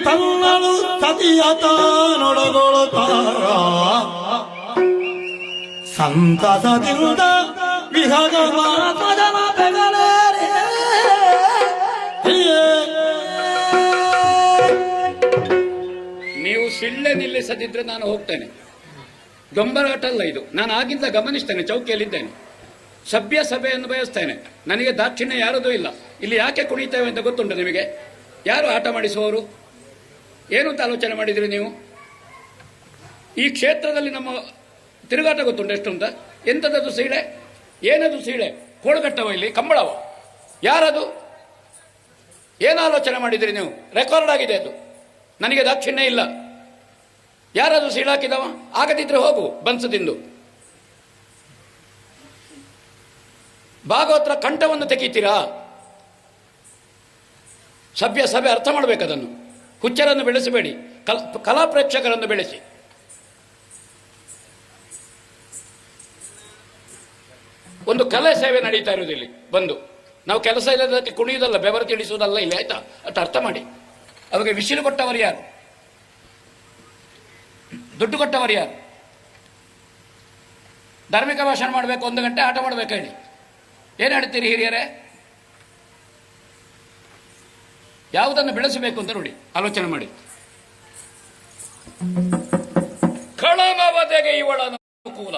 ತನ್ನಳು ಸತಿಯತ ನೊಡಗೊಳ್ಳುತ್ತಾರ ಸಂತಸದಿಂದ ವಿಹಗ ಮಾತದ ಮಾತಗಳೇ ನೀವು ಸಿಳ್ಳೆ ನಿಲ್ಲಿಸದಿದ್ರೆ ನಾನು ಹೋಗ್ತೇನೆ. ದೊಂಬರಾಟ ಅಲ್ಲ ಇದು. ನಾನು ಆಗಿಂದ ಗಮನಿಸ್ತೇನೆ, ಚೌಕಿಯಲ್ಲಿದ್ದೇನೆ. ಸಭ್ಯ ಸಭೆಯನ್ನು ಬಯಸ್ತೇನೆ. ನನಗೆ ದಾಕ್ಷಿಣ್ಯ ಯಾರದೂ ಇಲ್ಲ. ಇಲ್ಲಿ ಯಾಕೆ ಕುಣಿತೇವೆ ಅಂತ ಗೊತ್ತುಂಟು ನಿಮಗೆ? ಯಾರು ಆಟ ಮಾಡಿಸುವವರು? ಏನು ಅಂತ ಆಲೋಚನೆ ಮಾಡಿದ್ರಿ ನೀವು? ಈ ಕ್ಷೇತ್ರದಲ್ಲಿ ನಮ್ಮ ತಿರುಗಾಟ ಗೊತ್ತುಂಟು ಎಷ್ಟು ಅಂತ? ಎಂಥದ್ದು ಸೀಳೆ? ಏನದು ಸೀಳೆ? ಕೋಳುಗಟ್ಟವ ಇಲ್ಲಿ ಕಂಬಳವ? ಯಾರದು? ಏನು ಆಲೋಚನೆ ಮಾಡಿದ್ರಿ ನೀವು? ರೆಕಾರ್ಡ್ ಆಗಿದೆ ಅದು. ನನಗೆ ದಾಕ್ಷಿಣ್ಯ ಇಲ್ಲ. ಯಾರಾದ್ರೂ ಸೀಳಾಕಿದವ? ಆಗದಿದ್ರೆ ಹೋಗು ಬನ್ಸದಿಂದು. ಭಾಗವತರ ಕಂಠವನ್ನು ತೆಗೀತೀರಾ? ಸಭ್ಯ ಸಭೆ ಅರ್ಥ ಮಾಡಬೇಕದನ್ನು. ಹುಚ್ಚರನ್ನು ಬೆಳೆಸಬೇಡಿ, ಕಲಾ ಪ್ರೇಕ್ಷಕರನ್ನು ಬೆಳೆಸಿ. ಒಂದು ಕಲೆ ಸೇವೆ ನಡೀತಾ ಇರುವುದು ಇಲ್ಲಿ ಬಂದು. ನಾವು ಕೆಲಸ ಇಲ್ಲದಕ್ಕೆ ಕುಣಿಯುವುದಲ್ಲ, ಬೆವರು ತಿಳಿಸುವುದಲ್ಲ ಇಲ್ಲಿ, ಆಯ್ತಾ? ಅಷ್ಟು ಅರ್ಥ ಮಾಡಿ. ಅವಾಗ ವಿಸಿಲು ಕೊಟ್ಟವರು ಯಾರು? ದುಡ್ಡು ಕೊಟ್ಟವರು ಯಾರು? ಧಾರ್ಮಿಕ ಭಾಷಣ ಮಾಡಬೇಕು, 1 ಗಂಟೆ ಆಟ ಮಾಡಬೇಕು ಹೇಳಿ. ಏನು ಹೇಳ್ತೀರಿ ಹಿರಿಯರೇ? ಯಾವುದನ್ನು ಬೆಳೆಸಬೇಕು ಅಂತ ನೋಡಿ, ಆಲೋಚನೆ ಮಾಡಿ. ಕಳಮವದೆಗೆ ಇವಳ ಅನುಕೂಲ.